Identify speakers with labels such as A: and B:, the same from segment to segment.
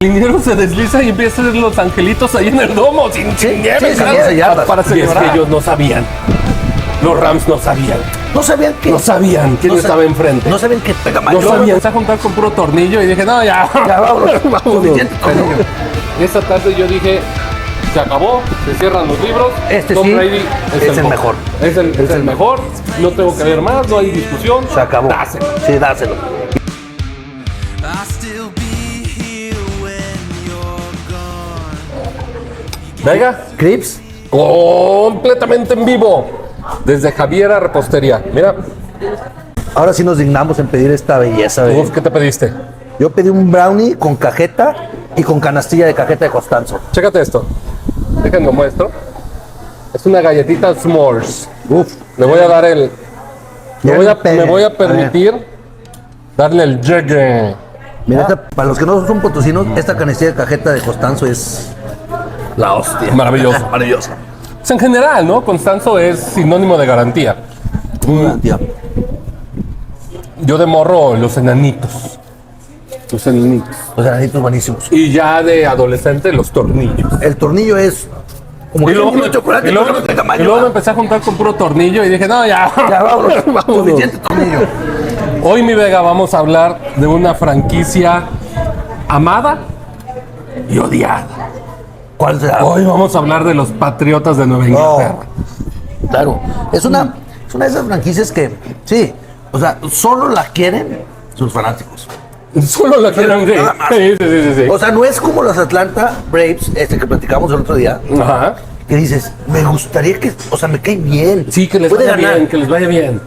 A: El liniero se desliza y empieza a hacer los angelitos ahí en el domo, sin nieve,
B: sin nieve,
A: para celebrar. Es que ellos no sabían. Los Rams no sabían.
B: No sabían que...
A: No sabían quién estaba enfrente.
B: No sabían que pega
A: No sabían. Empecé a juntar con puro tornillo y dije, no, ya.
B: Ya, vámonos. Suficiente tornillo.
A: Esa tarde yo dije, se acabó, se cierran los libros. Tom
B: sí
A: Brady
B: es el mejor.
A: Es el mejor. No tengo que ver más, no hay discusión.
B: Se acabó.
A: Dáselo.
B: Sí, dáselo.
A: Venga.
B: Crips.
A: Completamente en vivo. Desde Javiera Repostería. Mira.
B: Ahora sí nos dignamos en pedir esta belleza.
A: Uf, ¿qué te pediste?
B: Yo pedí un brownie con cajeta y con canastilla de cajeta de Costanzo.
A: Chécate esto. Déjenme muestro. Es una galletita s'mores.
B: Uf.
A: Le voy a dar el... Me voy a permitir darle el llegue.
B: Mira, para los que no son potosinos, esta canastilla de cajeta de Costanzo es la hostia.
A: Maravilloso.
B: Maravillosa.
A: Pues en general, ¿no? Constanzo es sinónimo de garantía.
B: Garantía.
A: Yo de morro, los enanitos. Los enanitos.
B: Los granitos buenísimos.
A: Y ya de adolescente, los tornillos.
B: El tornillo es como
A: Y
B: que
A: luego,
B: un chocolate,
A: y luego-
B: pero de tamaño.
A: y luego me empecé a juntar con puro tornillo y dije, no, ya.
B: Ya, vámonos.
A: Vámonos.
B: Suficiente tornillo.
A: Hoy, mi Vega, vamos a hablar de una franquicia amada y odiada.
B: ¿Cuál será?
A: Hoy vamos a hablar de los Patriotas de Nueva Inglaterra.
B: Claro. Es una de esas franquicias que, sí, o sea, solo la quieren sus fanáticos.
A: Solo la quieren de...
B: Nada más.
A: Sí.
B: O sea, no es como los Atlanta Braves, que platicamos el otro día,
A: Ajá.
B: que dices, me gustaría que, o sea, me cae bien.
A: Sí, que les
B: puede
A: vaya
B: ganar,
A: bien, que les vaya bien.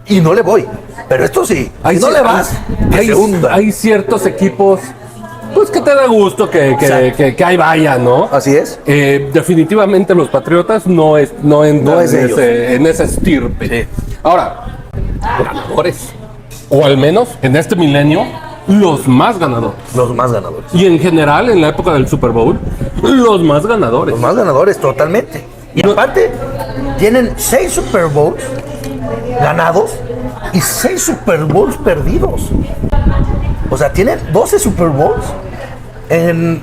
B: y no le voy. Pero esto sí, si no le vas, que se hunda.
A: Hay ciertos equipos, pues que te da gusto que ahí vaya, ¿no?
B: Así es.
A: Definitivamente los Patriotas no entran
B: No es ellos.
A: en esa estirpe.
B: Sí.
A: Ahora, ganadores. O al menos en este milenio, los más ganadores.
B: Los más ganadores.
A: Y en general, en la época del Super Bowl, los más ganadores.
B: Los más ganadores, totalmente. Y
A: No-
B: aparte, tienen 6 Super Bowls ganados y 6 Super Bowls perdidos. O sea, tienen 12 Super Bowls. ¿En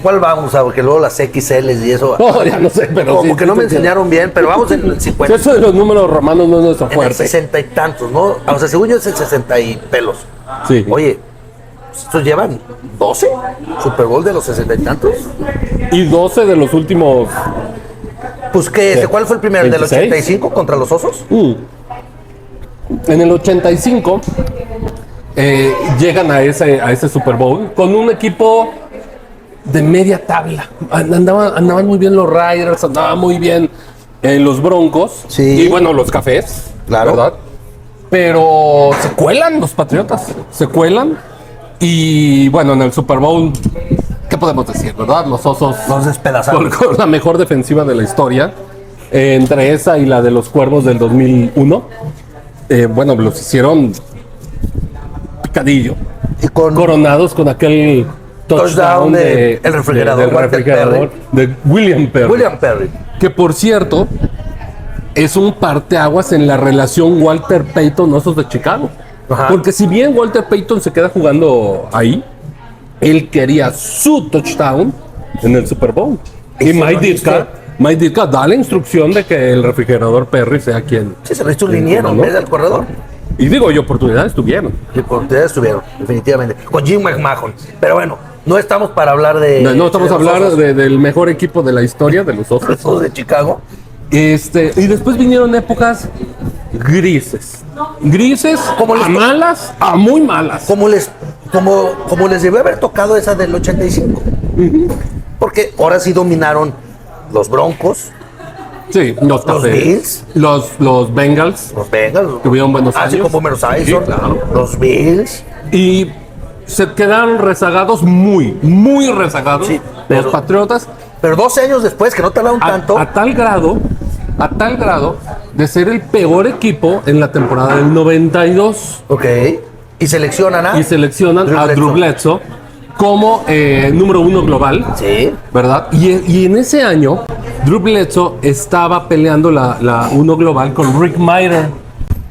B: cuál vamos? Porque luego las XL y eso.
A: No, ya no sé, pero
B: Como
A: sí,
B: que no
A: sí,
B: me
A: sí.
B: enseñaron bien, pero vamos en el 50.
A: Eso de los números romanos no es nuestro
B: En el
A: fuerte.
B: 60 y tantos, ¿no? O sea, según yo es el 60 y pelos.
A: Sí.
B: Oye, ¿estos llevan 12 Super Bowl de los 60 y tantos?
A: Y 12 de los últimos.
B: Pues, ¿cuál fue el primero? ¿El del
A: 26?
B: 85 contra los Osos?
A: En el 85 llegan a ese Super Bowl con un equipo de media tabla. Andaban muy bien los Riders, andaban muy bien los Broncos.
B: Sí.
A: Y bueno, los Cafés.
B: Claro.
A: ¿Verdad? Pero se cuelan los Patriotas. Se cuelan. Y bueno, en el Super Bowl, ¿qué podemos decir, verdad? Los Osos
B: Los despedazaron.
A: con la mejor defensiva de la historia. Entre esa y la de los Cuervos del 2001. Bueno, los hicieron picadillo.
B: Y con
A: Coronados con aquel touchdown
B: de el refrigerador,
A: del
B: Walter
A: refrigerador de William Perry.
B: William Perry.
A: Que por cierto, es un parteaguas en la relación Walter Payton-Osos de Chicago.
B: Ajá.
A: Porque si bien Walter Payton se queda jugando ahí, él quería su touchdown en el Super Bowl. Y
B: ¿Eso
A: Mike
B: lo
A: Ditka da la instrucción de que el refrigerador Perry sea quien.
B: Sí, se lo hizo un liniero en
A: ¿no?
B: vez del corredor.
A: Y digo, y oportunidades tuvieron.
B: Y oportunidades estuvieron, definitivamente. Con Jim McMahon. Pero bueno, no estamos para hablar de.
A: No estamos
B: de
A: a
B: los
A: hablar
B: Osos,
A: del mejor equipo de la historia, de los Osos.
B: los Osos de Chicago.
A: Y después vinieron épocas grises. Grises
B: Como
A: a malas, a muy malas.
B: Como les debió haber tocado esa del 85. Porque ahora sí dominaron los Broncos,
A: Sí, los Cafés,
B: Bills.
A: los Bengals,
B: los Bengals.
A: tuvieron buenos
B: Así
A: años.
B: como Homer Simpson,
A: Sí, claro.
B: los Bills.
A: Y se quedaron rezagados, muy rezagados,
B: Sí,
A: los
B: pero-
A: Patriotas,
B: Pero 12 años después, que no tardaron tanto.
A: a tal grado de ser el peor equipo en la temporada del 92.
B: Ok. Y seleccionan a.
A: Y seleccionan a Drew Bledsoe como número 1 global,
B: Sí.
A: ¿verdad? Y en ese año, Drew Bledsoe estaba peleando la 1 global con Rick Mirer.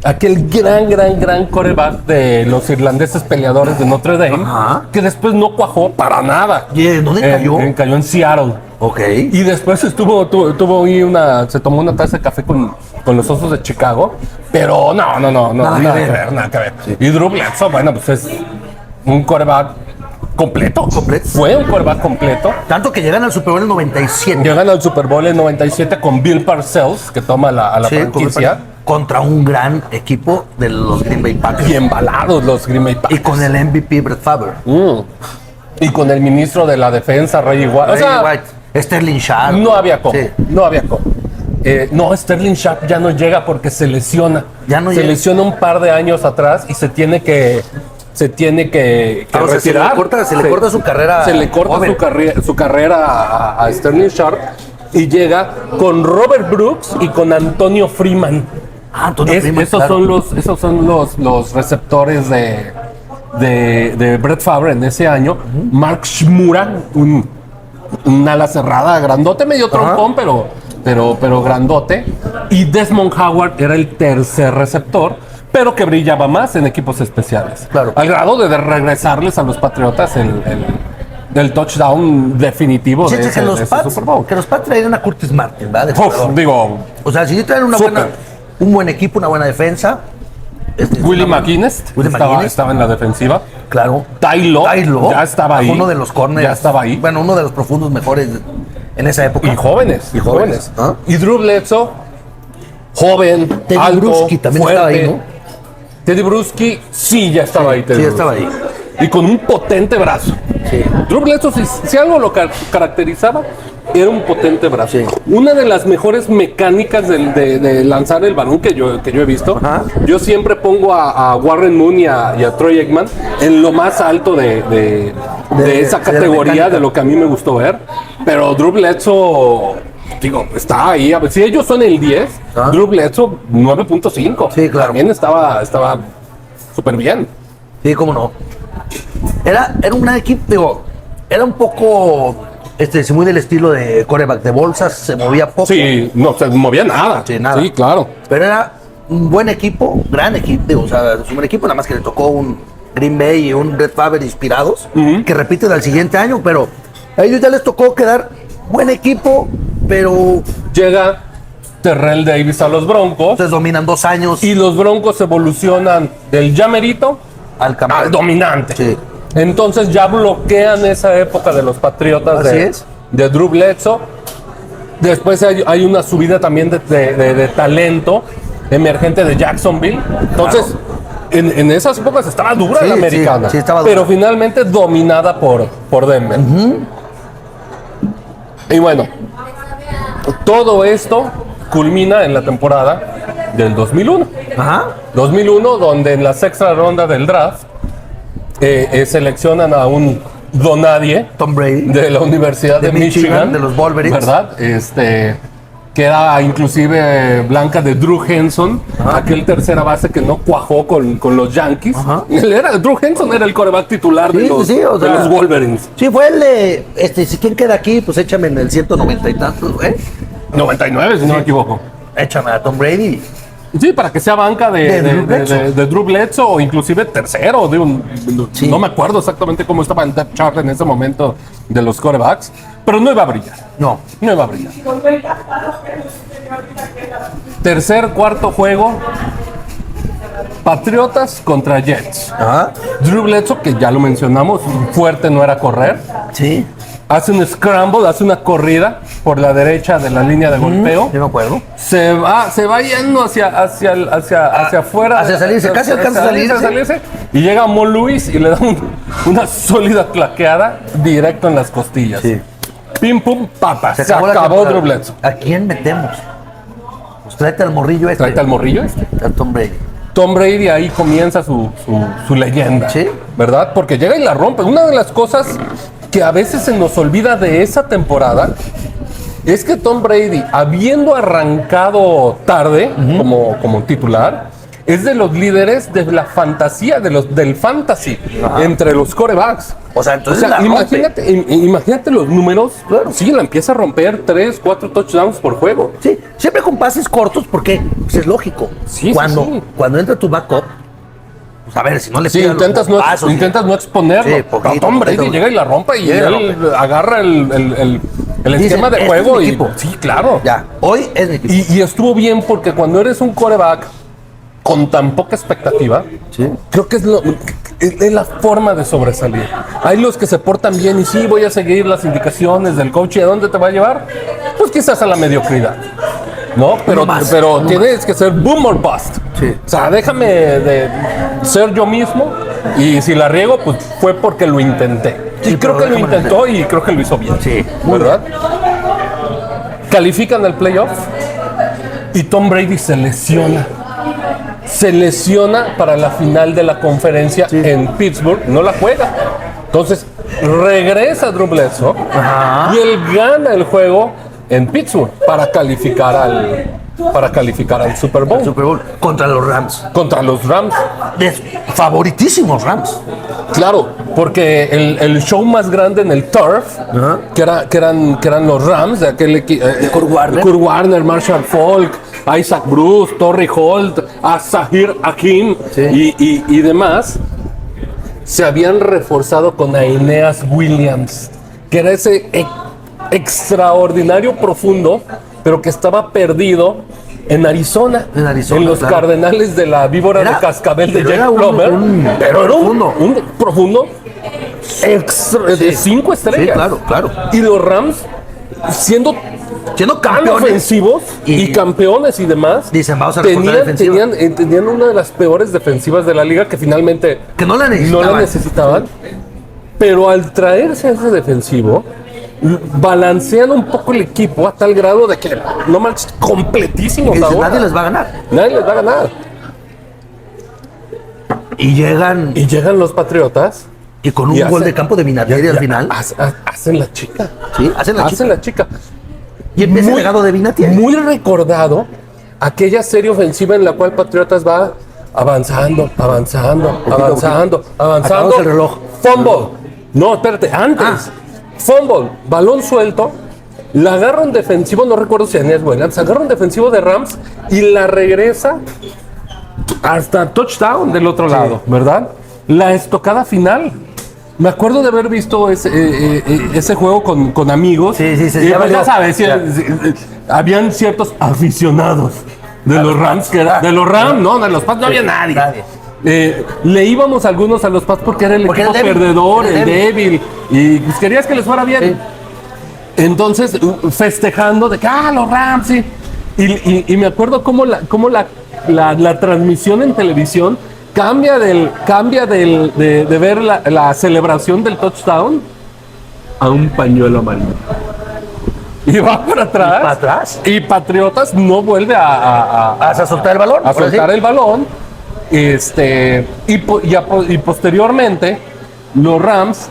A: aquel gran quarterback de los irlandeses peleadores de Notre Dame,
B: Ajá.
A: que después no cuajó para nada.
B: ¿Y en dónde cayó?
A: Cayó en Seattle.
B: Ok.
A: Y después tuvo ahí se tomó una taza de café con los Osos de Chicago, pero no, nada que ver.
B: Sí.
A: Y Drew Bledsoe, bueno, pues es un quarterback completo. Fue un quarterback completo.
B: Tanto que llegan al Super Bowl en 97.
A: Llegan al Super Bowl en 97 con Bill Parcells, que toma a la
B: Sí,
A: franquicia.
B: contra un gran equipo de los Green Bay Packers.
A: Y embalados los Green Bay Packers.
B: Y con el MVP Brett Favre.
A: Y con el ministro de la defensa, Ray White. O sea,
B: White. Sterling Sharp.
A: no había cómo.
B: Sí.
A: No había cómo. No, Sterling Sharp ya no llega porque se lesiona.
B: Ya no
A: se
B: llega.
A: lesiona un par de años atrás y se tiene que
B: O sea, se le
A: retirar.
B: corta su carrera.
A: Se le corta
B: joven.
A: su carrera a Sterling Sharp y llega con Robert Brooks y con Antonio Freeman.
B: Antonio Freeman,
A: Esos
B: claro.
A: son los receptores de Brett Favre en ese año. Mark Shmura, un ala cerrada, grandote, medio trompón, pero grandote. Y Desmond Howard era el tercer receptor, pero que brillaba más en equipos especiales.
B: Claro.
A: Al grado de regresarles a los Patriotas el touchdown definitivo
B: Sí,
A: de ese Super Bowl.
B: que los Pats traían a Curtis Martin, ¿verdad? De
A: Uf,
B: jugador.
A: digo,
B: O sea, si traen
A: Súper.
B: un buen equipo, una buena defensa.
A: Willie McGuinness
B: McGuinness.
A: estaba en la defensiva.
B: Claro.
A: Tylo ya estaba ahí.
B: Uno de los corners.
A: Ya estaba ahí.
B: Bueno, uno de los profundos mejores en esa época.
A: Y jóvenes.
B: ¿Ah?
A: Y Drew Bledsoe, joven,
B: Teddy
A: alto,
B: Bruschi también
A: fuerte.
B: estaba ahí, ¿no?
A: Teddy Bruschi sí ya estaba ahí. Teddy
B: Sí, estaba ahí.
A: Bruschi. Y con un potente brazo.
B: Sí.
A: Drew Bledsoe, si algo lo caracterizaba, era un potente brazo.
B: Sí.
A: Una de las mejores mecánicas de lanzar el balón que yo he visto.
B: Ajá.
A: Yo siempre pongo a Warren Moon y a Troy Aikman en lo más alto de esa
B: la
A: categoría,
B: mecánica.
A: de lo que a mí me gustó ver. Pero Drew Bledsoe, digo, está ahí. A ver, si ellos son el 10,
B: Ajá.
A: Drew Bledsoe 9.5.
B: Sí, claro.
A: También estaba súper bien.
B: Sí, cómo no. Era un gran equipo, digo, era un poco muy del estilo de quarterback de bolsas, se movía poco.
A: Sí, no se movía nada.
B: Sí, nada.
A: Sí, claro.
B: Pero era un buen equipo, gran equipo, digo, o sea, es un buen equipo, nada más que le tocó un Green Bay y un Brett Favre inspirados, que repiten al siguiente año, pero a ellos ya les tocó quedar buen equipo, pero
A: Llega Terrell Davis a los Broncos
B: ustedes dominan 2 años
A: y los Broncos evolucionan del llamerito
B: al campeón.
A: al dominante.
B: Sí.
A: Entonces ya bloquean esa época de los Patriotas
B: Así es.
A: de Drew Bledsoe. Después hay una subida también de talento emergente de Jacksonville. Entonces, en esas épocas estaba dura
B: Sí,
A: la americana,
B: sí, estaba dura.
A: pero finalmente dominada por Denver. Y bueno, todo esto culmina en la temporada del 2001.
B: Ajá.
A: 2001, donde en la sexta ronda del draft seleccionan a un donadie
B: Tom Brady.
A: de la Universidad de Michigan,
B: de los Wolverines.
A: ¿verdad? Que era inclusive blanca de Drew Henson, aquel tercera base que no cuajó con los Yankees.
B: Ajá.
A: Drew Henson era el quarterback titular de,
B: Sí,
A: los,
B: sí, o
A: de
B: sea,
A: los Wolverines.
B: Sí, fue el de, si quién queda aquí, pues échame en el 190 y tantos, güey.
A: 99, si no me equivoco.
B: Échame a Tom Brady.
A: Sí, para que sea banca
B: De Drew Bledsoe.
A: de Drew Bledsoe o inclusive tercero.
B: Sí.
A: No me acuerdo exactamente cómo estaba el depth chart en ese momento de los quarterbacks, pero no iba a brillar.
B: No.
A: No iba a brillar. Tercer, cuarto juego. Patriotas contra Jets.
B: Ajá.
A: Drew Bledsoe, que ya lo mencionamos, fuerte no era correr.
B: Sí.
A: Hace un scramble, hace una corrida por la derecha de la línea de golpeo.
B: Yo me acuerdo.
A: Se va yendo hacia afuera.
B: Hacia salirse, casi alcanza a salirse.
A: Y llega Mo Lewis y le da una sólida claqueada directo en las costillas.
B: Sí.
A: Pim, pum, papa. Se
B: la
A: acabó
B: temporada.
A: Drew Bledsoe.
B: ¿A quién metemos? Pues tráete al morrillo este.
A: Tráete al morrillo este.
B: A Tom Brady.
A: Tom Brady ahí comienza su leyenda.
B: Sí.
A: ¿Verdad? Porque llega y la rompe. Una de las cosas que a veces se nos olvida de esa temporada es que Tom Brady, habiendo arrancado tarde como titular, es de los líderes de la fantasía, del fantasy, entre los quarterbacks.
B: O sea, entonces
A: imagínate los números.
B: Claro.
A: Sí, la empieza a romper 3, 4 touchdowns por juego.
B: Sí, siempre con pases cortos porque pues, es lógico.
A: Sí,
B: cuando entra tu backup, pues a ver, si no le
A: Sí,
B: pegan
A: intentas no exponerlo.
B: Sí, poquito,
A: Pero Tom Brady
B: poquito.
A: llega y la rompe y
B: Llega y la
A: él agarra el esquema de
B: "Este
A: juego.
B: es mi
A: Y,
B: equipo".
A: sí, claro.
B: Ya, hoy es mi equipo.
A: Y estuvo bien porque cuando eres un quarterback con tan poca expectativa,
B: Sí.
A: creo que es la forma de sobresalir. Hay los que se portan bien y sí, voy a seguir las indicaciones del coach. ¿Y a dónde te va a llevar? Pues quizás a la mediocridad. ¿No? Pero,
B: No
A: tienes que ser boom or bust.
B: Sí.
A: O sea, déjame de ser yo mismo y si la riego, pues fue porque lo intenté.
B: Sí,
A: Y creo
B: pero
A: que lo
B: déjame
A: intentó y creo que lo hizo bien.
B: Sí, muy
A: ¿verdad? Califican el playoff y Tom Brady se lesiona. Se lesiona para la final de la conferencia en Pittsburgh, no la juega. Entonces regresa Drew Bledsoe y él gana el juego en Pittsburgh para calificar al Super Bowl
B: Super Bowl contra los Rams.
A: contra los Rams.
B: Favoritísimos Rams.
A: Claro, porque el show más grande en el turf, que eran los Rams, de aquel equipo, Kurt Warner, Marshall Falk, Isaac Bruce, Torrey Holt, Zahir Hakim y demás, se habían reforzado con Aeneas Williams, que era ese extraordinario profundo, pero que estaba perdido en Arizona, en los
B: claro.
A: Cardenales de la víbora de cascabel de Jack Plummer, pero era un profundo de 5 estrellas.
B: Sí, claro.
A: Y los Rams, siendo tan
B: campeones
A: ofensivos y campeones y demás,
B: dicen, vamos a reforzar la defensiva.
A: tenían una de las peores defensivas de la liga que finalmente
B: Que no la
A: necesitaban. Pero al traerse a ese defensivo, balancean un poco el equipo a tal grado de que no manches, completísimos
B: Dicen,
A: ahora.
B: nadie les va a ganar.
A: Nadie les va a ganar.
B: Y llegan
A: Y llegan los Patriotas
B: y con un
A: y
B: gol
A: hacen-
B: de campo de Vinatieri al final.
A: hacen la chica.
B: Sí, hacen la chica. Y empieza el legado de Vinatieri.
A: Muy recordado aquella serie ofensiva en la cual Patriotas va avanzando.
B: Acabamos el reloj.
A: Fumble. No, espérate, antes. Fumble, balón suelto. La agarra un defensivo, no recuerdo si Aeneas Williams, agarra un defensivo de Rams y la regresa hasta touchdown del otro lado, ¿verdad? La estocada final. Me acuerdo de haber visto ese juego con amigos.
B: Sí,
A: Y
B: ya
A: pues,
B: valió.
A: ya sabes, habían ciertos aficionados de los Rams, que era, de los Rams, no, de los Pats no había nadie. Le íbamos algunos a los Pats porque era el equipo
B: era débil,
A: perdedor,
B: era
A: el débil, y pues querías que les fuera bien.
B: Sí.
A: Entonces, festejando de que, los Rams, sí. Y me acuerdo cómo la transmisión en televisión cambia de ver la celebración del touchdown a un pañuelo amarillo. Y va para atrás. Y Patriotas no vuelve
B: A soltar el balón.
A: a soltar el balón. Y posteriormente, los Rams,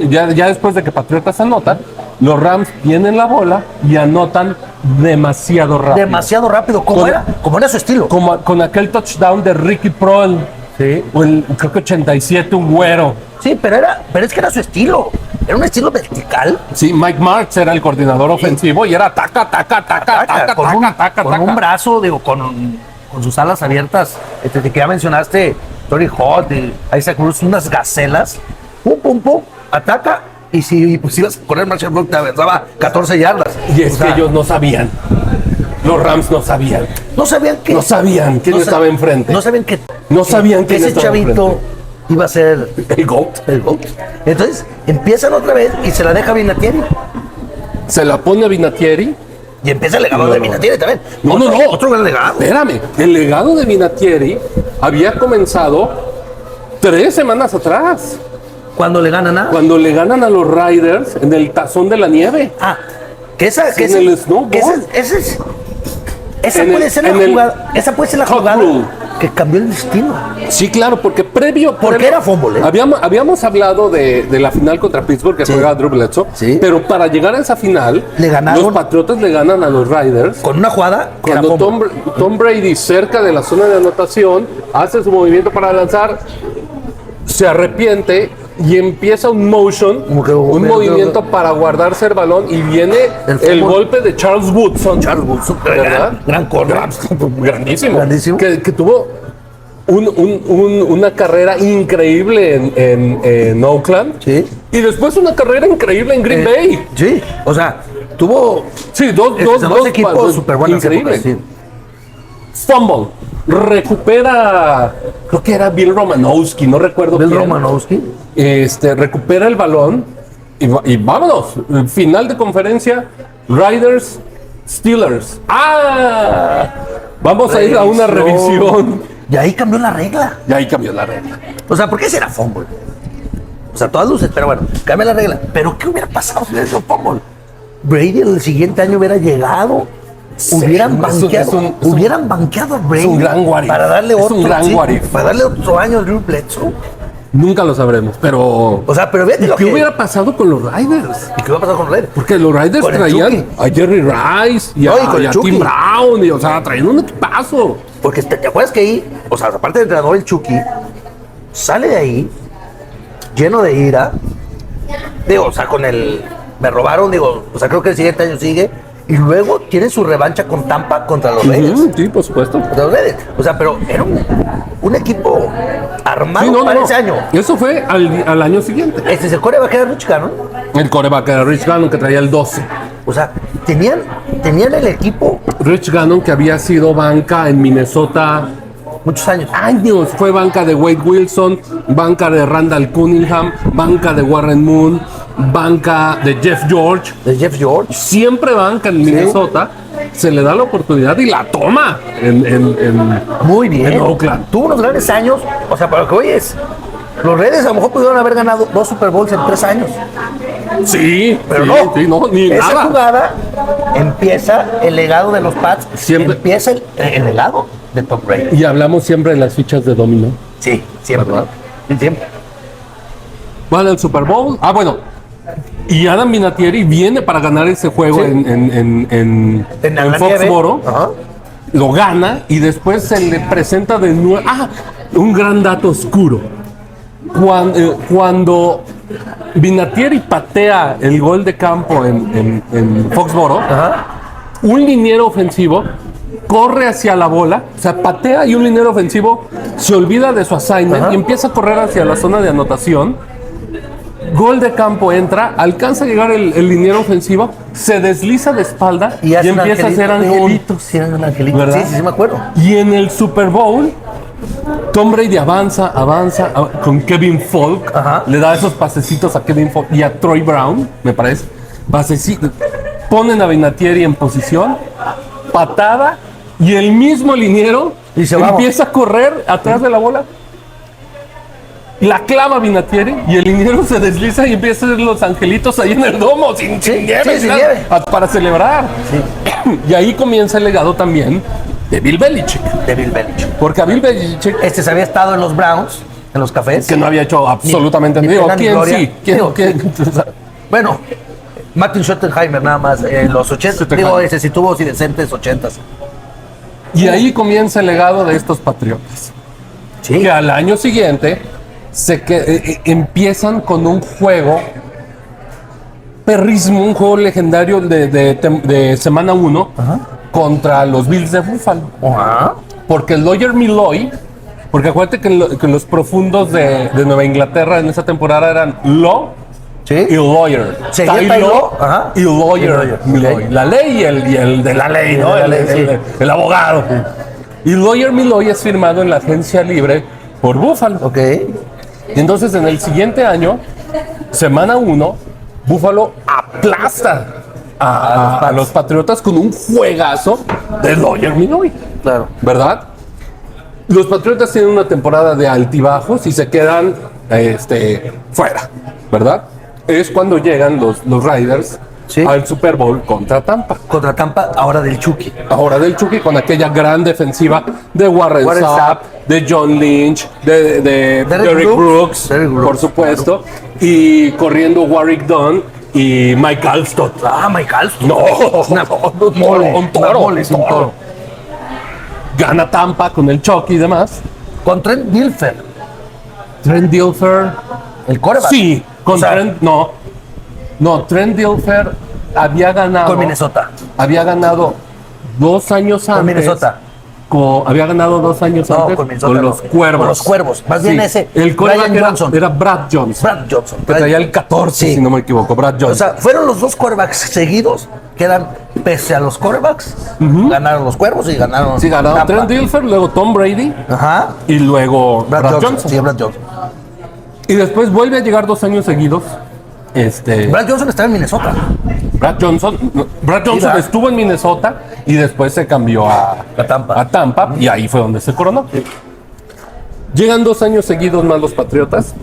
A: ya después de que Patriotas anotan, los Rams tienen la bola y anotan demasiado rápido.
B: Demasiado rápido. ¿Cómo era? Como era su estilo.
A: Con aquel touchdown de Ricky Prohl.
B: Sí.
A: O creo que 87, un güero.
B: Sí, pero es que era su estilo. Era un estilo vertical.
A: Sí, Mike Martz era el coordinador ofensivo y era taca,
B: Con un brazo, con sus alas abiertas. Que ya mencionaste, Torrey Holt, Isaac Bruce, unas gacelas. Pum, ataca. Y si pues ibas a correr, Marshall Falk te avanzaba 14 yardas.
A: Y es que ellos no sabían. Los Rams no sabían.
B: No sabían que.
A: No sabían quién estaba enfrente.
B: No sabían que.
A: No sabían
B: que
A: quién
B: ese
A: estaba
B: chavito
A: enfrente.
B: iba a ser
A: El GOAT.
B: el GOAT. Entonces empiezan otra vez y se la deja Vinatieri.
A: Se la pone a Vinatieri.
B: Y empieza el legado de Vinatieri también.
A: No.
B: Otro gran legado.
A: Espérame. El legado de Vinatieri había comenzado 3 semanas atrás.
B: Cuando le ganan a.
A: Cuando le ganan a los Riders en el tazón de la nieve.
B: Que esa.
A: Sí,
B: Que
A: en el snowboard.
B: esa
A: En
B: puede
A: el-
B: ser la
A: en el
B: jugada. Esa puede ser la
A: Hot
B: jugada.
A: Rule.
B: que cambió el destino.
A: Sí, claro, porque
B: Porque era fútbol, ¿eh?
A: Habíamos hablado de la final contra Pittsburgh que
B: Sí.
A: juega Drew Bledsoe,
B: Sí.
A: pero para llegar a esa final,
B: Le ganaron.
A: los Patriotas le ganan a los Riders.
B: Con una jugada que era
A: Cuando
B: fútbol.
A: Tom Brady, cerca de la zona de anotación, hace su movimiento para lanzar, se arrepiente y empieza un motion,
B: Como que-
A: un movimiento para guardarse el balón y viene
B: El
A: el
B: fútbol.
A: golpe de Charles Woodson.
B: Charles Woodson,
A: ¿verdad?
B: gran corner.
A: Grandísimo.
B: Grandísimo.
A: Que tuvo una carrera increíble en Oakland.
B: Sí.
A: Y después una carrera increíble en Green Bay.
B: Sí, o sea, tuvo
A: Sí, dos
B: equipos súper buenos.
A: increíble.
B: Sí.
A: Fumble. Recupera, creo que era Bill Romanowski, no recuerdo
B: Bill
A: quién.
B: Romanowski.
A: Recupera el balón y vámonos. Final de conferencia, Riders, Steelers. Vamos a ir a una revisión.
B: Y ahí cambió la regla.
A: Y ahí cambió la regla.
B: O sea, ¿por qué será fútbol? O sea, todas luces, pero bueno, cambia la regla. Pero ¿qué hubiera pasado si hubiera sido fútbol? Brady el siguiente año hubiera llegado. Hubieran banqueado a Brady.
A: es un gran what if.
B: Para darle
A: Es
B: otro.
A: un gran what if.
B: Para darle otro año a Drew Bledsoe.
A: Nunca lo sabremos, pero.
B: O sea, pero fíjate lo
A: ¿Qué
B: que.
A: hubiera pasado con los Riders?
B: ¿Y qué hubiera pasado con los Raiders?
A: Porque los Riders
B: Con el
A: traían
B: Chucky.
A: a Jerry Rice y
B: No, y con
A: y
B: el
A: a
B: Chucky.
A: Tim Brown, y, o sea, traían un equipazo.
B: Porque te acuerdas que ahí, o sea, aparte del entrenador, el Chucky, sale de ahí lleno de ira. Digo, o sea, con el. Me robaron, digo, o sea, creo que el siguiente año sigue. Y luego tiene su revancha con Tampa contra los Raiders.
A: Sí, por supuesto.
B: Contra los Raiders. O sea, pero era un equipo armado
A: Sí,
B: para ese año.
A: Eso fue al año siguiente.
B: Este es el core va a quedar Rich Gannon.
A: El coreback era Rich Gannon, que traía el 12.
B: O sea, tenían el equipo
A: Rich Gannon, que había sido banca en Minnesota
B: muchos años.
A: años. Fue banca de Wade Wilson, banca de Randall Cunningham, banca de Warren Moon, banca de Jeff George.
B: De Jeff George.
A: Siempre banca en Minnesota. Se le da la oportunidad y la toma en
B: Muy bien.
A: En Oakland.
B: Tuvo unos grandes años. O sea, para lo que oyes, los Raiders a lo mejor pudieron haber ganado 2 Super Bowls en 3 años.
A: Sí,
B: Pero
A: sí,
B: no.
A: sí, no, ni
B: Esa
A: nada.
B: jugada empieza el legado de los Pats.
A: Siempre.
B: Empieza el legado de Tom Brady.
A: Y hablamos siempre de las fichas de dominó.
B: Sí, siempre.
A: ¿Verdad?
B: Sí, siempre.
A: Van al Super Bowl. Bueno. Y Adam Vinatieri viene para ganar ese juego
B: Sí.
A: en
B: la
A: Foxboro.
B: nieve. Ajá.
A: Lo gana y después se le presenta de nuevo. Un gran dato oscuro. Cuando Vinatieri patea el gol de campo en Foxboro,
B: Ajá.
A: un liniero ofensivo corre hacia la bola, o sea, patea y un liniero ofensivo se olvida de su assignment
B: Ajá.
A: y empieza a correr hacia la zona de anotación. Gol de campo entra, alcanza a llegar el liniero ofensivo, se desliza de espalda y,
B: hace un
A: empieza a hacer
B: angelito.
A: angelitos.
B: Sí, un angelito.
A: ¿Verdad?
B: Sí, sí, me acuerdo.
A: Y en el Super Bowl, Tom Brady avanza con Kevin Falk,
B: Ajá.
A: le da esos pasecitos a Kevin Falk y a Troy Brown, me parece. Pasecitos. Ponen a Vinatieri en posición, patada, y el mismo liniero
B: Dice, "Vamos".
A: empieza a correr atrás de la bola. La clava Vinatieri y el liniero se desliza y empieza a hacer los angelitos ahí en el domo, sin nieve,
B: sí, sin
A: nada,
B: nieve.
A: para celebrar. Y ahí comienza el legado también de Bill Belichick.
B: De Bill Belichick.
A: Porque a Bill Belichick,
B: Este se había estado en los Browns, en los cafés.
A: que no había hecho absolutamente
B: ni
A: nada. Digo,
B: pena ni
A: ¿quién
B: gloria.
A: sí?
B: Digo,
A: ¿Quién?
B: Bueno, Martin Schottenheimer nada más, en los 80.
A: Schottenheimer.
B: Digo, ese sí tuvo sí decentes 80s.
A: Y ahí comienza el legado de estos Patriotas.
B: Sí.
A: Que al año siguiente empiezan con un juego perrísimo, un juego legendario de semana 1 contra los Bills de Buffalo.
B: Ajá.
A: Porque el Lawyer Milloy, porque acuérdate que los profundos de Nueva Inglaterra en esa temporada eran Law
B: Sí.
A: y Lawyer.
B: Seguía
A: Ty
B: Ty
A: Law
B: Law, ajá.
A: y Lawyer.
B: Y Lawyer,
A: Milloy.
B: ok.
A: La ley y el de la ley, ¿no?
B: de la ley, sí.
A: El abogado. Y Lawyer Milloy es firmado en la agencia libre por Buffalo.
B: Ok.
A: Y entonces en el siguiente año, semana 1, Buffalo aplasta a los Patriotas con un juegazo de Lawyer Milloy.
B: Claro.
A: ¿Verdad? Los Patriotas tienen una temporada de altibajos y se quedan fuera, ¿verdad? Es cuando llegan los Riders
B: Sí.
A: al Super Bowl contra Tampa.
B: Contra Tampa, ahora del Chucky.
A: Ahora del Chucky con aquella gran defensiva de Warren
B: Warren
A: Sapp,
B: Sapp,
A: de John Lynch, de Derrick Brooks, por supuesto, y corriendo Warwick Dunn y Mike Alstott.
B: Mike Alstott.
A: No,
B: Un toro.
A: Gana Tampa con el Chucky y demás.
B: Con Trent Dilfer,
A: Trent Dilfer.
B: el quarterback.
A: Sí, con
B: O sea,
A: Trent. No, Trent Dilfer había ganado.
B: Con Minnesota.
A: Había ganado 2 años antes.
B: Con Minnesota.
A: Había ganado 2 años
B: No,
A: antes
B: con Minnesota.
A: con los Cuervos.
B: Con los Cuervos. Más bien ese.
A: El quarterback
B: Brian Johnson.
A: era Brad Johnson.
B: Brad Johnson.
A: Que traía el 14,
B: Sí.
A: si no me equivoco. Brad Johnson.
B: O sea, fueron los dos quarterbacks seguidos que eran, pese a los quarterbacks, ganaron los Cuervos y ganaron.
A: sí, ganaron
B: Tampa.
A: Trent Dilfer, luego Tom Brady
B: Ajá.
A: y luego Brad Johnson.
B: Sí, Brad Johnson.
A: Y después vuelve a llegar 2 años seguidos.
B: Brad Johnson está en Minnesota.
A: Brad Johnson
B: ¿verdad?
A: estuvo en Minnesota y después se cambió a Tampa y ahí fue donde se coronó. Llegan 2 años seguidos más los Patriotas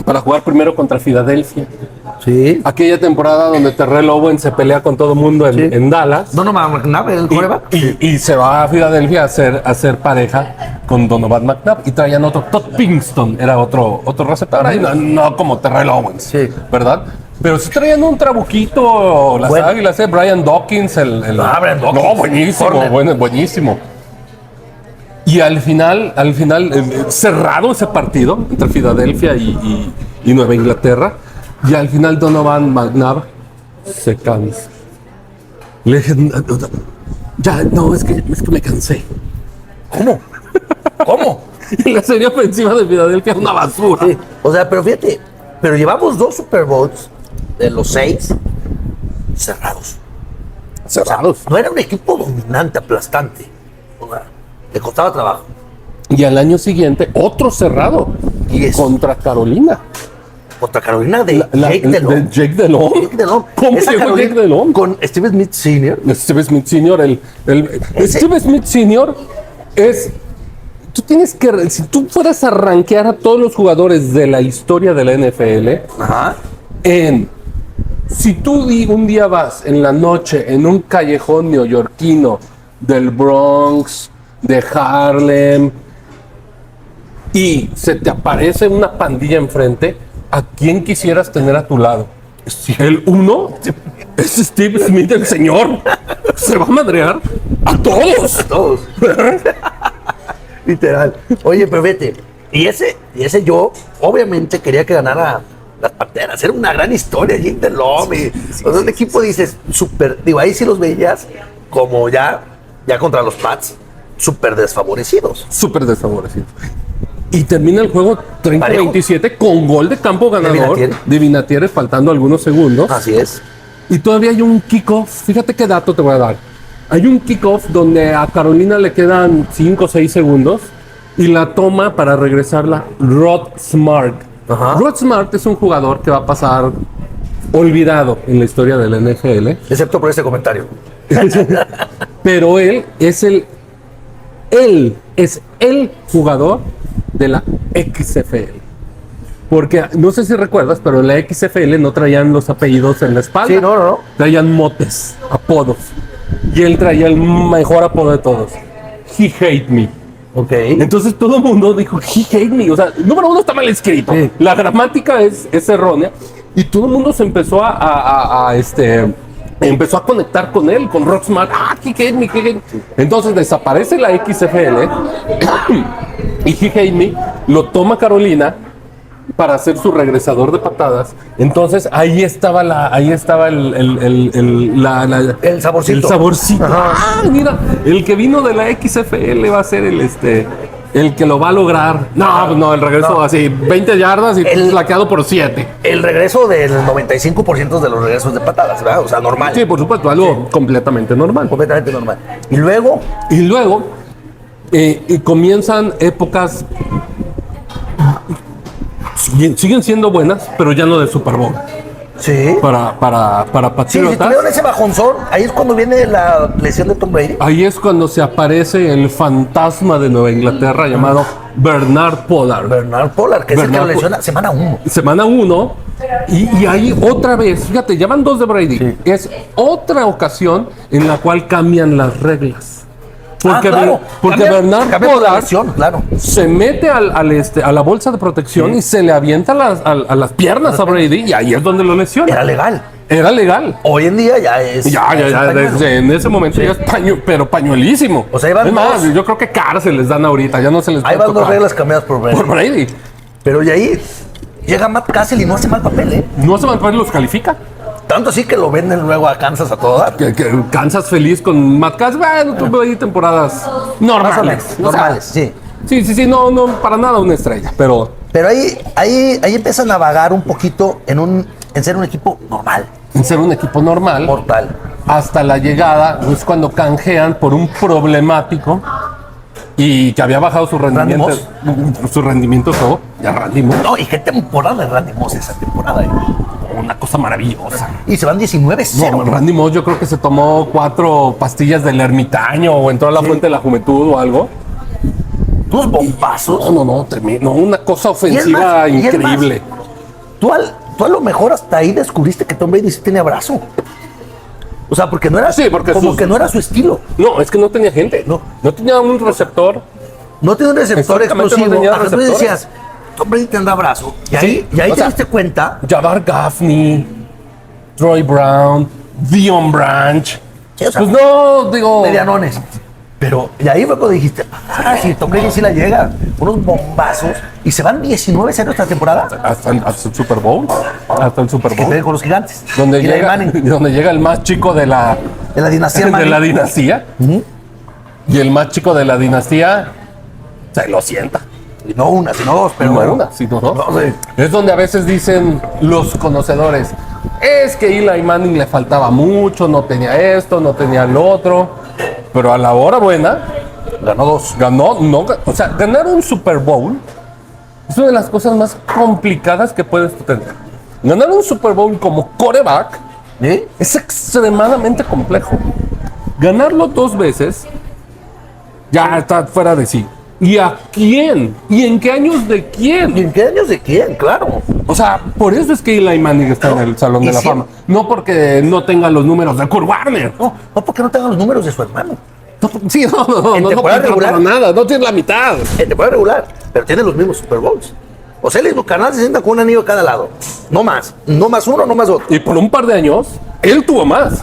A: para jugar primero contra Filadelfia.
B: Sí.
A: Aquella temporada donde Terrell Owens se pelea con todo el mundo en Dallas.
B: Donovan McNabb, el quarterback.
A: Y se va a Filadelfia a hacer pareja con Donovan McNabb y traían otro. Todd Pinkston era otro receptor, ahí no como Terrell Owens,
B: Sí.
A: ¿verdad? Pero sí traían un trabuquito, las
B: Bueno.
A: Águilas, Brian Dawkins,
B: Brian Dawkins.
A: No, buenísimo,
B: Corner.
A: buenísimo. Y al final, cerrado ese partido entre Filadelfia y Nueva Inglaterra, y al final Donovan McNabb se cansa. Le dije, ya, no, es que me cansé.
B: ¿Cómo?
A: Y la serie ofensiva de Filadelfia es una basura.
B: Sí. O sea, pero fíjate, llevamos 2 Super Bowls de los 6 cerrados.
A: Cerrados.
B: No era un equipo dominante, aplastante. O sea, le costaba trabajo.
A: Y al año siguiente, otro cerrado.
B: Y es-
A: Contra Carolina.
B: Contra Carolina de Jake
A: de
B: Delhomme.
A: Jake Delhomme.
B: Jake Delhomme.
A: ¿Cómo
B: Esa
A: llegó
B: Carolina
A: Jake Delhomme?
B: con Steve Smith Sr.
A: Steve Smith Sr.
B: Ese-
A: Steve Smith Sr. es... Tú tienes que... Si tú fueras a rankear a todos los jugadores de la historia de la NFL,
B: Ajá.
A: si tú un día vas en la noche en un callejón neoyorquino del Bronx, de Harlem, y se te aparece una pandilla enfrente, ¿a quién quisieras tener a tu lado? El uno es Steve Smith, el señor. Se va a madrear a todos.
B: Todos. Literal. Oye, pero vete. Y ese yo, obviamente, quería que ganara las Panteras. Era una gran historia, Jake Delhomme. O sea, un equipo, dices, súper. Digo, ahí sí los veías como ya contra los Pats, súper desfavorecidos.
A: Súper desfavorecido. Y termina el juego
B: Parejo.
A: 30-27 con gol de campo ganador
B: Vinatieri.
A: de Vinatieri, faltando algunos segundos.
B: Así es.
A: Y todavía hay un kickoff. Fíjate qué dato te voy a dar. Hay un kickoff donde a Carolina le quedan 5 o 6 segundos y la toma para regresarla Rod Smart.
B: Ajá.
A: Rod Smart es un jugador que va a pasar olvidado en la historia del NFL.
B: Excepto por ese comentario.
A: Pero él es el jugador de la XFL. Porque no sé si recuerdas, pero en la XFL no traían los apellidos en la espalda.
B: Sí, no.
A: Traían motes, apodos. Y él traía el mejor apodo de todos. He hate me.
B: Ok.
A: Entonces todo el mundo dijo, he hate me. O sea, número uno está mal escrito.
B: Sí.
A: La gramática es errónea. Y todo el mundo se empezó empezó a conectar con él, con Rock Smart. He hate me, he hate me. Entonces desaparece la XFL y he hate me lo toma Carolina para hacer su regresador de patadas. Entonces ahí estaba el
B: saborcito.
A: El saborcito.
B: Ajá.
A: Mira, el que vino de la XFL va a ser el que lo va a lograr. No, el regreso
B: No.
A: así, 20 yardas y flaqueado por 7.
B: El regreso del 95% de los regresos de patadas, ¿verdad? O sea, normal.
A: Sí, por supuesto, algo completamente normal.
B: Completamente normal. Y luego,
A: Y luego y comienzan épocas, siguen siendo buenas, pero ya no de Super Bowl.
B: sí.
A: Para
B: Sí, si
A: Patriotas.
B: tuvieron ese bajonzón, ahí es cuando viene la lesión de Tom Brady.
A: Ahí es cuando se aparece el fantasma de Nueva Inglaterra llamado Bernard Pollard.
B: Bernard Pollard, que es el que lo
A: Bernard
B: lesiona semana 1.
A: Semana 1. Y ahí otra vez, fíjate, ya van 2 de Brady. Es otra ocasión en la cual cambian las reglas. Porque Bernard
B: cambia por la
A: Pollard
B: lesión, claro.
A: se mete a la bolsa de protección y se le avienta a las piernas a Brady y ahí es donde lo lesiona.
B: Era legal.
A: Era legal.
B: Hoy en día ya es.
A: Ya, en ese momento ya es pero pañuelísimo.
B: O sea, ahí van
A: es más,
B: dos.
A: yo creo que cárcel les dan ahorita, ya no se les
B: Ahí
A: puede
B: van dos
A: tocar.
B: reglas cambiadas por Brady.
A: Por Brady.
B: Pero de ahí llega Matt Cassel y no hace mal papel, ¿eh?
A: No se van a los califica.
B: Tanto así que lo venden luego a Kansas a todo dar.
A: Que Kansas feliz con Matt Cassel. Bueno, tuve ahí temporadas normales.
B: Normales, sí.
A: Sí, no, para nada una estrella, pero
B: Pero ahí empiezan a vagar un poquito en ser un equipo normal,
A: en ser un equipo normal,
B: mortal.
A: hasta la llegada, es cuando canjean por un problemático y que había bajado su rendimiento. Su rendimiento todo, ya Randy Moss.
B: No, y qué temporada de Randy Moss esa temporada, ¿eh?
A: Una cosa maravillosa.
B: Y se van 19-0.
A: No, Randy Moss yo creo que se tomó 4 pastillas del ermitaño o entró a la fuente de la juventud o algo.
B: Unos bombazos.
A: No, tremendo. Una cosa ofensiva
B: Y es más,
A: increíble.
B: Tú a lo mejor hasta ahí descubriste que Tom Brady sí tenía brazo. O sea, porque no era,
A: Sí, porque
B: como que no era su estilo.
A: No, es que no tenía gente. No tenía un receptor.
B: No tenía un receptor
A: Exactamente,
B: explosivo.
A: no tenía
B: Ajá, tú
A: receptores.
B: decías, Tom Brady tendrá brazo. Y ahí,
A: Sí,
B: te
A: o sea,
B: diste cuenta.
A: Jabbar Gaffney, Troy Brown, Dion Branch.
B: Sí, o sea,
A: Pues no, digo.
B: medianones. Pero y ahí fue cuando dijiste, sí, Tom Brady sí la llega. Unos bombazos. Y se van 19-0 esta temporada.
A: Hasta el Super Bowl. Hasta el Super
B: Que
A: Bowl.
B: jueguen con los gigantes.
A: Donde
B: Eli Manning,
A: donde llega el más chico de la
B: de la dinastía
A: de
B: Manning.
A: la dinastía. Y el más chico de la dinastía se lo sienta.
B: Y no una, sino dos, pero
A: No
B: bueno.
A: una, sino dos.
B: No, sí.
A: Es donde a veces dicen los conocedores, es que Eli Manning le faltaba mucho, no tenía esto, no tenía lo otro, pero a la hora buena
B: Ganó dos.
A: o sea, ganar un Super Bowl es una de las cosas más complicadas que puedes tener. Ganar un Super Bowl como quarterback
B: ¿Sí?
A: es extremadamente complejo. Ganarlo 2 veces ya está fuera de sí. ¿Y a quién? ¿Y en qué años de
B: ¿Y
A: quién?
B: en qué años de quién? Claro.
A: O sea, por eso es que Eli Manning está en el Salón
B: y
A: de la
B: siempre-
A: Fama. No porque no tenga los números de Kurt Warner.
B: No porque no tengan los números de su hermano.
A: Sí, no
B: En temporada
A: pinta
B: regular.
A: para nada, no tiene la mitad.
B: En temporada regular, pero tiene los mismos Super Bowls. O sea, el mismo canal se sienta con un anillo a cada lado. No más. No más uno, no más otro.
A: Y por un par de años, él tuvo más.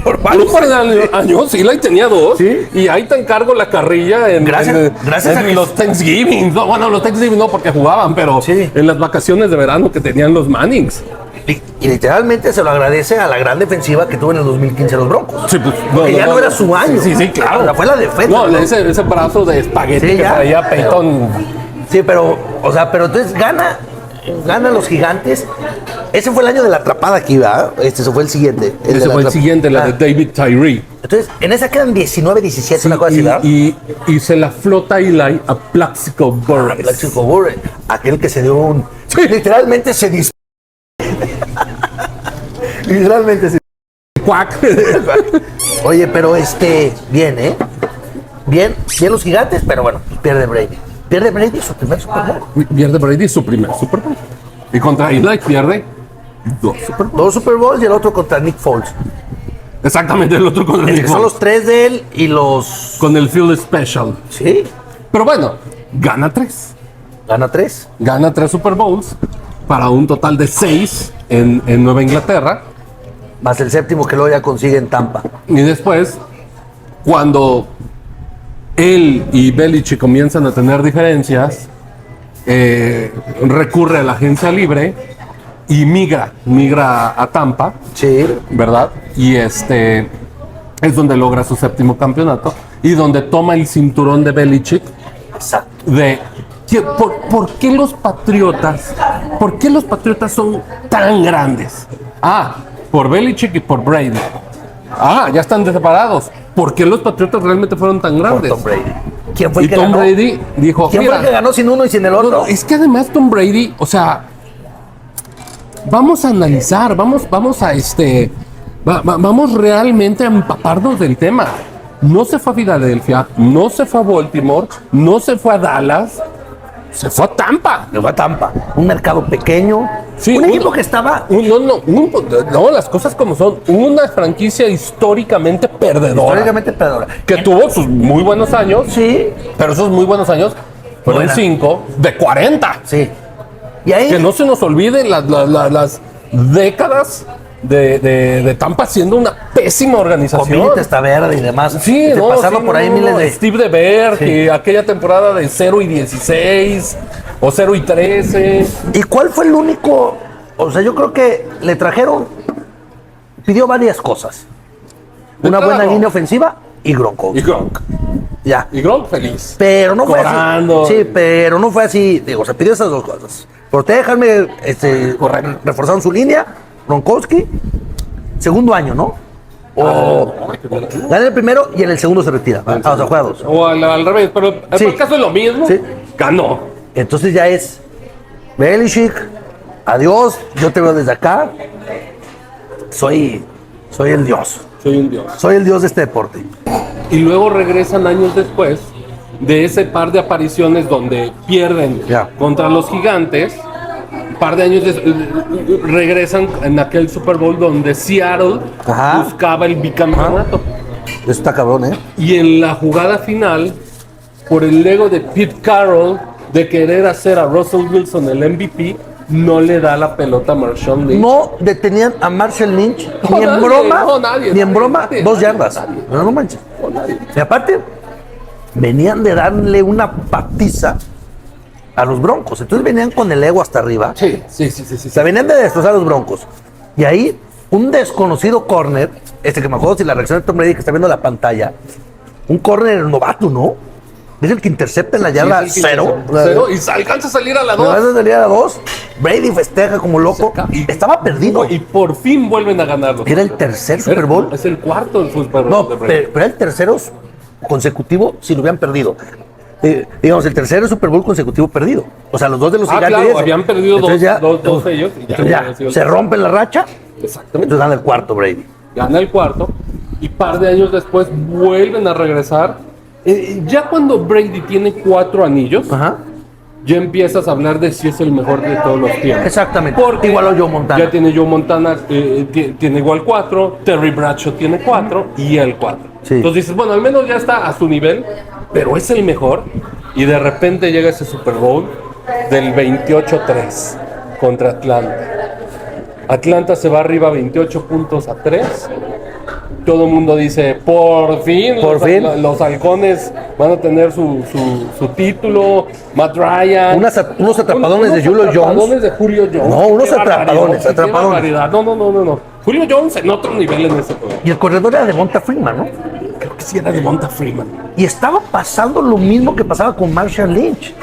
A: Por un par de años, Eli tenía 2.
B: Sí.
A: Y ahí te encargo la carrilla
B: Gracias a que-
A: los Thanksgiving. No, bueno, los Thanksgiving no porque jugaban, pero
B: Sí.
A: en las vacaciones de verano que tenían los Mannings.
B: Y literalmente se lo agradece a la gran defensiva que tuvo en el 2015 los Broncos.
A: Sí, pues,
B: Porque ya no era su año.
A: Sí, claro.
B: O sea, fue la defensa.
A: No,
B: ¿no?
A: ese brazo de espagueti
B: Sí,
A: que
B: ya.
A: traía Peyton.
B: Sí, pero entonces gana los gigantes. Ese fue el año de la atrapada aquí, ¿verdad? Ese fue el siguiente. de
A: Ese
B: la
A: fue el
B: atrap-
A: siguiente, la de
B: Ah,
A: David Tyree.
B: Entonces, en esa quedan 19-17, una cosa así, ¿verdad?
A: y se la flota Eli a Plaxico Burress.
B: Plaxico Burress, aquel que se dio un...
A: Sí.
B: Literalmente se dis... Literalmente se...
A: Cuac.
B: Oye, pero bien, ¿eh? Bien los gigantes, pero bueno, pierde Brady. Pierde Brady su primer Super Bowl.
A: Pierde Brady su primer Super Bowl. Y contra Eli pierde 2 Super Bowl.
B: 2 Super Bowls y el otro contra Nick Foles.
A: Exactamente el otro con el,
B: Son los 3 de él y los...
A: con el Field Special.
B: Sí,
A: Pero bueno, gana 3.
B: gana 3.
A: Gana 3 Super Bowls para un total de 6 en Nueva Inglaterra.
B: Más el séptimo que luego ya consigue en Tampa.
A: Y después, cuando él y Belichick comienzan a tener diferencias, recurre a la agencia libre y migra a Tampa,
B: Sí.
A: ¿verdad? Y es donde logra su 7º campeonato y donde toma el cinturón de Belichick
B: Exacto.
A: de ¿por qué los Patriotas son tan grandes? Por Belichick y por Brady. Ya están separados. ¿Por qué los Patriotas realmente fueron tan
B: Por
A: grandes?
B: Tom Brady. ¿Quién fue
A: Y
B: el que
A: Tom
B: ganó?
A: Brady dijo,
B: ¿Quién fue el que ganó sin uno y sin el otro?
A: es que además Tom Brady, o sea, vamos a analizar, vamos vamos realmente a empaparnos del tema. No se fue a Filadelfia, no se fue a Baltimore, no se fue a Dallas, Se fue a Tampa.
B: Le fue a Tampa. Un mercado pequeño.
A: Sí,
B: un equipo que estaba...
A: No, las cosas como son. Una franquicia históricamente perdedora.
B: históricamente perdedora.
A: Que tuvo sus muy buenos años.
B: Sí,
A: Pero esos muy buenos años fueron
B: Buena.
A: 5 de 40.
B: sí. Y ahí...
A: Que no se nos olvide las décadas de Tampa siendo una pésima
B: con
A: organización.
B: Billy Testaverde y demás.
A: Sí,
B: de
A: no,
B: pasarlo
A: sí,
B: por ahí
A: no,
B: miles
A: no.
B: de...
A: Steve DeBerg,
B: Sí.
A: que aquella temporada de 0-16 o 0-13.
B: ¿Y cuál fue el único? O sea, yo creo que le trajeron, pidió varias cosas. Una
A: entrada,
B: buena
A: Gronk.
B: línea ofensiva y Gronkowski.
A: Y Gronk.
B: Ya.
A: Y Gronk feliz.
B: Pero no fue
A: Corando.
B: así. Sí, pero no fue así. Digo, se pidió esas dos cosas. Protéjanme,
A: Correcto.
B: reforzaron su línea, Gronkowski, segundo año, ¿no? O gana el primero y en el segundo se retira. O sea, juega dos.
A: O al revés, pero en
B: Sí.
A: el caso es lo mismo.
B: Sí.
A: Ganó.
B: Entonces ya es Belichick, adiós, yo te veo desde acá. Soy el dios.
A: Soy un dios.
B: Soy el dios de este deporte.
A: Y luego regresan años después de ese par de apariciones donde pierden
B: Ya.
A: contra los gigantes. Un par de años regresan en aquel Super Bowl donde Seattle
B: Ajá.
A: buscaba el bicampeonato.
B: Eso está cabrón, ¿eh?
A: Y en la jugada final, por el ego de Pete Carroll de querer hacer a Russell Wilson el MVP, no le da la pelota a Marshawn Lynch.
B: No detenían a Marshall Lynch
A: No,
B: ni en
A: nadie,
B: broma,
A: no, nadie,
B: ni en
A: nadie,
B: broma,
A: nadie,
B: 2
A: nadie,
B: yardas.
A: nadie.
B: No, no manches.
A: Oh, nadie.
B: Y aparte, venían de darle una patiza a los Broncos. Entonces venían con el ego hasta arriba.
A: Sí.
B: O sea, venían de destrozar a los Broncos. Y ahí, un desconocido corner, que me acuerdo si la reacción de Tom Brady que está viendo la pantalla, un corner novato, ¿no? Es el que intercepta en la yarda
A: Sí, sí, sí,
B: 0.
A: Cero, y se alcanza a salir a la
B: Me
A: 2.
B: vas a salir a la 2. Brady festeja como loco. Estaba perdido.
A: Y por fin vuelven a ganarlo.
B: Era el tercer Super Bowl.
A: Es el cuarto del Super Bowl.
B: No,
A: de Brady.
B: pero era el tercero consecutivo si lo hubieran perdido. Digamos, el tercer Super Bowl consecutivo perdido. O sea, los dos de los gigantes.
A: Claro, habían perdido
B: Entonces
A: dos de ellos. Y
B: entonces ya
A: sido el-
B: se rompe la racha.
A: Exactamente.
B: Entonces dan el cuarto Brady.
A: Gana el cuarto. Y par de años después vuelven a regresar. Ya cuando Brady tiene 4 anillos,
B: Ajá.
A: ya empiezas a hablar de si es el mejor de todos los tiempos.
B: Exactamente.
A: Porque
B: Igual a Joe Montana.
A: Ya tiene Joe Montana, tiene igual 4, Terry Bradshaw tiene 4 y él 4.
B: Sí.
A: Entonces dices, bueno, al menos ya está a su nivel, pero es el mejor. Y de repente llega ese Super Bowl del 28-3 contra Atlanta. Atlanta se va arriba 28 puntos a 3. Todo el mundo dice, por fin, los halcones van a tener su título. Matt Ryan.
B: Unos atrapadones de Julio Jones.
A: Atrapadones de Julio Jones.
B: No, unos
A: Qué barbaridad,
B: atrapadones,
A: qué
B: atrapadones.
A: barbaridad. No. Julio Jones en otro nivel en ese juego.
B: Y el corredor era de Monta Freeman, ¿no?
A: Creo que sí era de Monta Freeman.
B: Y estaba pasando lo mismo que pasaba con Marshall Lynch.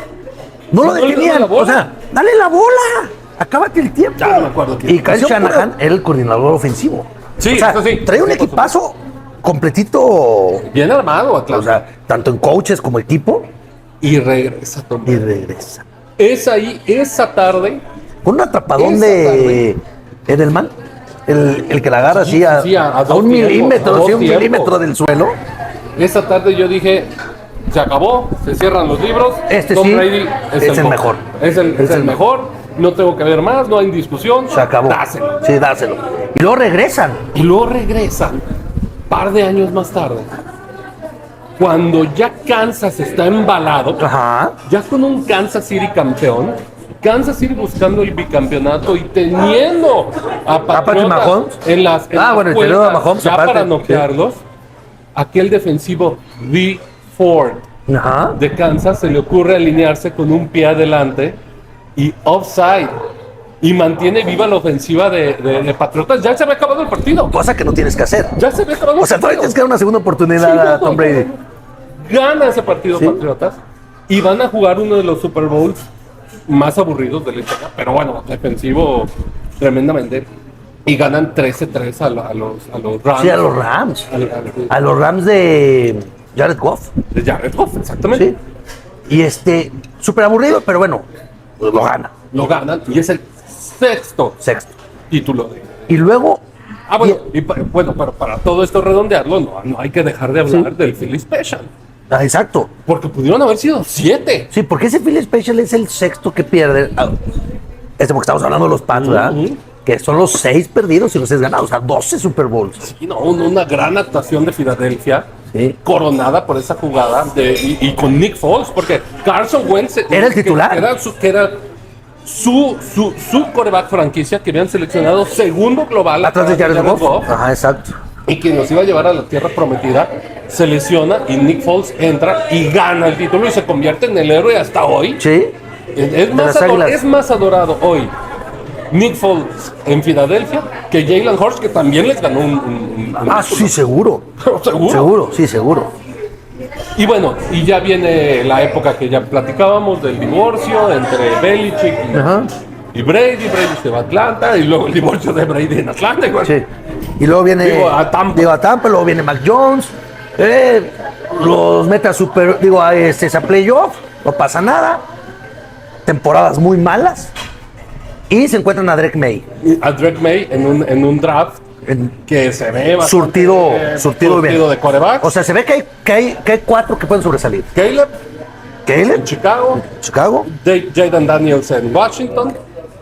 B: No lo
A: No le daba
B: detenían.
A: la bola.
B: O sea, dale la bola. Acábate el tiempo.
A: Ya no me acuerdo quién.
B: Y Kyle
A: Hacía
B: Shanahan era el coordinador ofensivo.
A: Sí,
B: o sea,
A: eso sí.
B: trae un
A: Sí, por
B: equipazo completito.
A: Bien armado Atlanta.
B: O sea, tanto en coaches como equipo.
A: Y regresa Tom
B: Y
A: Brady.
B: regresa.
A: Es ahí, esa tarde.
B: Con un atrapadón
A: Esa
B: de Edelman. El que la agarra así a,
A: Sí, a
B: a
A: dos
B: un
A: tiempos,
B: milímetro,
A: a dos
B: sí, un
A: tiempos.
B: milímetro del suelo.
A: Esa tarde yo dije, se acabó, se cierran los libros.
B: Este
A: Tom
B: sí
A: Brady
B: es el mejor.
A: Es el mejor. No tengo que ver más, no hay discusión.
B: Se acabó.
A: Dáselo.
B: Sí, dáselo. Y luego regresan.
A: Y luego regresan, par de años más tarde, cuando ya Kansas está embalado,
B: Ajá.
A: ya con un Kansas City campeón, Kansas City buscando el bicampeonato y teniendo a
B: Patrick
A: Patriotas
B: Mahomes.
A: en las
B: Bueno, y teniendo a
A: puertas
B: Mahomes
A: ya
B: aparte.
A: para noquearlos, aquel defensivo Dee Ford
B: Ajá.
A: de Kansas se le ocurre alinearse con un pie adelante y offside y mantiene viva la ofensiva de Patriotas. Ya se había acabado el partido.
B: Cosa que no tienes que hacer.
A: Ya se había acabado
B: O sea,
A: el
B: todavía tienes que
A: partido.
B: dar una segunda oportunidad
A: Sí,
B: a Tom Brady.
A: Gana ese partido
B: Sí.
A: Patriotas y van a jugar uno de los Super Bowls más aburridos de la historia, pero bueno, defensivo tremendamente. Y ganan 13-3 a los Rams.
B: Sí, a los Rams.
A: Al-
B: A los Rams de Jared Goff.
A: de Jared Goff, exactamente.
B: Sí. Y súper aburrido, pero bueno, pues lo gana.
A: Lo ganan y es el sexto
B: Sexto.
A: título de.
B: Y luego.
A: Bueno, pero para todo esto redondearlo, no hay que dejar de hablar del Philly Special.
B: Ah, exacto.
A: Porque pudieron haber sido 7.
B: Sí, porque ese Philly Special es el sexto que pierde. Porque estamos hablando de los Pats, ¿verdad? Que son los 6 perdidos y los 6 ganados. O sea, 12 Super Bowls.
A: Y no, una gran actuación de Filadelfia.
B: Sí.
A: Coronada por esa jugada y con Nick Foles, porque Carson Wentz
B: Era el titular.
A: que era su quarterback franquicia que habían seleccionado segundo global
B: Atrás de Jared Goff. Ajá, exacto.
A: y que nos iba a llevar a la tierra prometida, se lesiona y Nick Foles entra y gana el título y se convierte en el héroe hasta hoy.
B: Sí.
A: Es más adorado hoy Nick Foles en Filadelfia que Jalen Hurts, que también les ganó un
B: Ah,
A: título.
B: sí, seguro.
A: ¿Seguro?
B: Seguro, sí, seguro.
A: Y bueno, y ya viene la época que ya platicábamos del divorcio entre Belichick y Brady. Brady se va a Atlanta y luego el divorcio de Brady en Atlanta. Igual.
B: Sí. Y luego viene.
A: A
B: Tampa, luego viene Mac Jones. Los mete a a playoff. No pasa nada. Temporadas muy malas. Y se encuentran a Drake May.
A: A Drake May en un draft que se ve bastante
B: surtido bien.
A: de quarterback.
B: O sea, se ve que hay 4 que pueden sobresalir.
A: Caleb en Chicago. Jayden Daniels en Washington.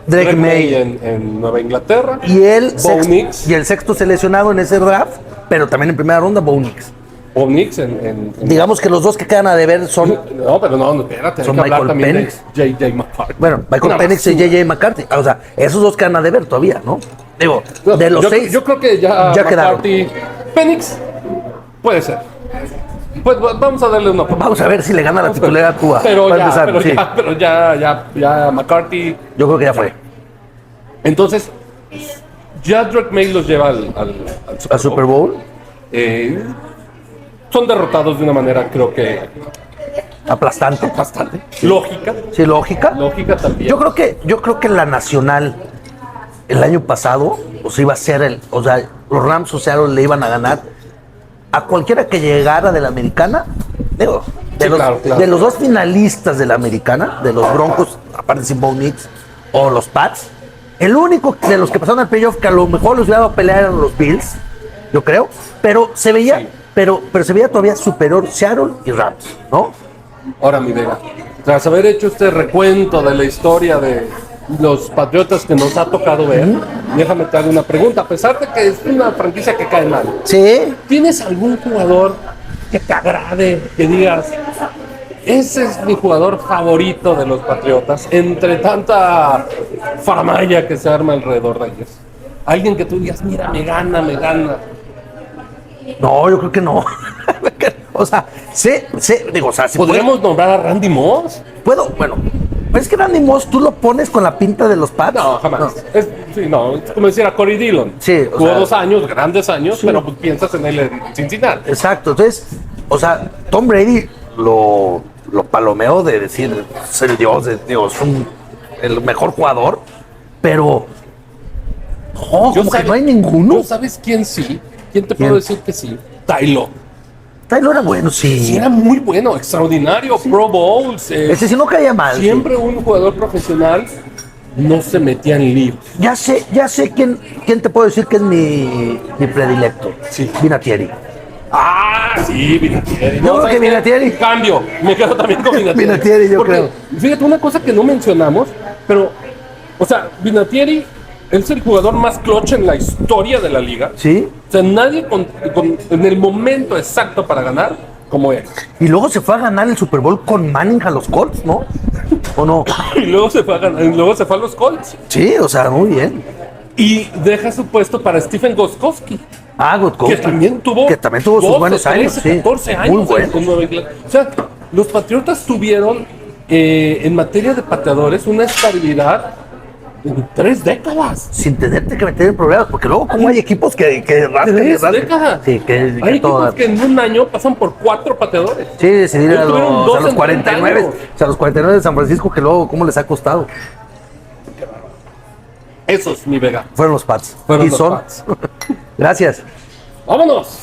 B: Drake May
A: en Nueva Inglaterra.
B: Y el
A: Nix.
B: Y el sexto seleccionado en ese draft, pero también en primera ronda, Bo Nix.
A: Bo Nix en
B: Digamos que los dos que quedan a deber son.
A: No, pero no, espérate.
B: Son
A: hay que hablar
B: Michael
A: también
B: Penix.
A: de J.J. McCarthy.
B: Bueno, Michael Penix y J.J. McCarthy. O sea, esos dos quedan a deber todavía, ¿no? Digo, de los 6.
A: Yo creo que ya
B: McCarthy.
A: Penix puede ser. Pues vamos a darle una oportunidad.
B: Vamos a ver si le gana la titularidad a Tua.
A: Pero ya McCarthy.
B: Yo creo que ya fue.
A: Entonces, ya Drake May los lleva al
B: Super Bowl.
A: Son derrotados de una manera, creo que
B: Aplastante.
A: bastante lógica.
B: Sí, lógica.
A: Lógica también.
B: Yo creo que la Nacional el año pasado, iba a ser los Rams o Seattle le iban a ganar a cualquiera que llegara de la Americana. Digo, de los dos finalistas de la Americana, de los Broncos, aparte de Bo Nix, o los Pats, el único de los que pasaron al playoff que a lo mejor los iba a pelear eran los Bills, yo creo, pero se veía,
A: Sí.
B: pero se veía todavía superior Seattle y Rams, ¿no?
A: Ahora, mi Vega, tras haber hecho este recuento de la historia de los Patriotas que nos ha tocado ver, déjame te hago una pregunta. A pesar de que es una franquicia que cae mal,
B: Sí.
A: ¿tienes algún jugador que te agrade, que digas, ese es mi jugador favorito de los Patriotas, entre tanta faramaya que se arma alrededor de ellos? Alguien que tú digas, mira, me gana.
B: No, yo creo que no. O sea, sí,
A: ¿Podríamos nombrar a Randy Moss?
B: bueno, pero es que Randy Moss tú lo pones con la pinta de los Pats.
A: No, jamás.
B: No.
A: Es como decir a Corey Dillon.
B: Sí,
A: Jugó 2 años, grandes años, pero pues piensas en él en Cincinnati.
B: Exacto, entonces, Tom Brady lo palomeó de decir, es el dios, el mejor jugador, pero como que no hay ninguno.
A: ¿Sabes quién sí? ¿Quién te
B: ¿Quién?
A: puedo decir que sí? Tylo.
B: Tyler era bueno, sí.
A: Sí, era muy bueno, extraordinario, Pro Bowls.
B: Ese sí no caía mal.
A: Siempre un jugador profesional no se metía en líos.
B: Ya sé quién te puedo decir que es mi predilecto.
A: Sí.
B: Vinatieri.
A: Ah, sí, Vinatieri.
B: Yo creo que
A: ¿sabes qué?
B: Vinatieri.
A: Cambio, me quedo también con Vinatieri.
B: Vinatieri, yo
A: Porque,
B: creo.
A: Fíjate, una cosa que no mencionamos, pero, Vinatieri es el jugador más clutch en la historia de la liga.
B: Sí.
A: O sea, nadie en el momento exacto para ganar como él.
B: Y luego se fue a ganar el Super Bowl con Manning a los Colts, ¿no? ¿O no?
A: Y luego se fue a los Colts.
B: Sí, muy bien.
A: Y deja su puesto para Stephen Gostkowski.
B: Gotkowski.
A: Que también tuvo
B: sus
A: 12,
B: buenos años,
A: 13,
B: sí.
A: 14 años
B: Muy buenos.
A: en Nueva Inglaterra. O sea, los Patriotas tuvieron en materia de pateadores una estabilidad en 3 décadas.
B: Sin tenerte que meter en problemas, porque luego como hay equipos que rascan,
A: 3 décadas.
B: Sí,
A: Hay equipos que en un año pasan por 4 pateadores.
B: Sí, decidir a
A: tuvieron dos
B: los
A: en
B: 49.
A: 30 años.
B: O sea, a los 49 de San Francisco, que luego cómo les ha costado.
A: Esos, mi Vega.
B: Fueron los Pats.
A: Fueron
B: Y
A: los
B: son.
A: Pats.
B: Gracias.
A: ¡Vámonos!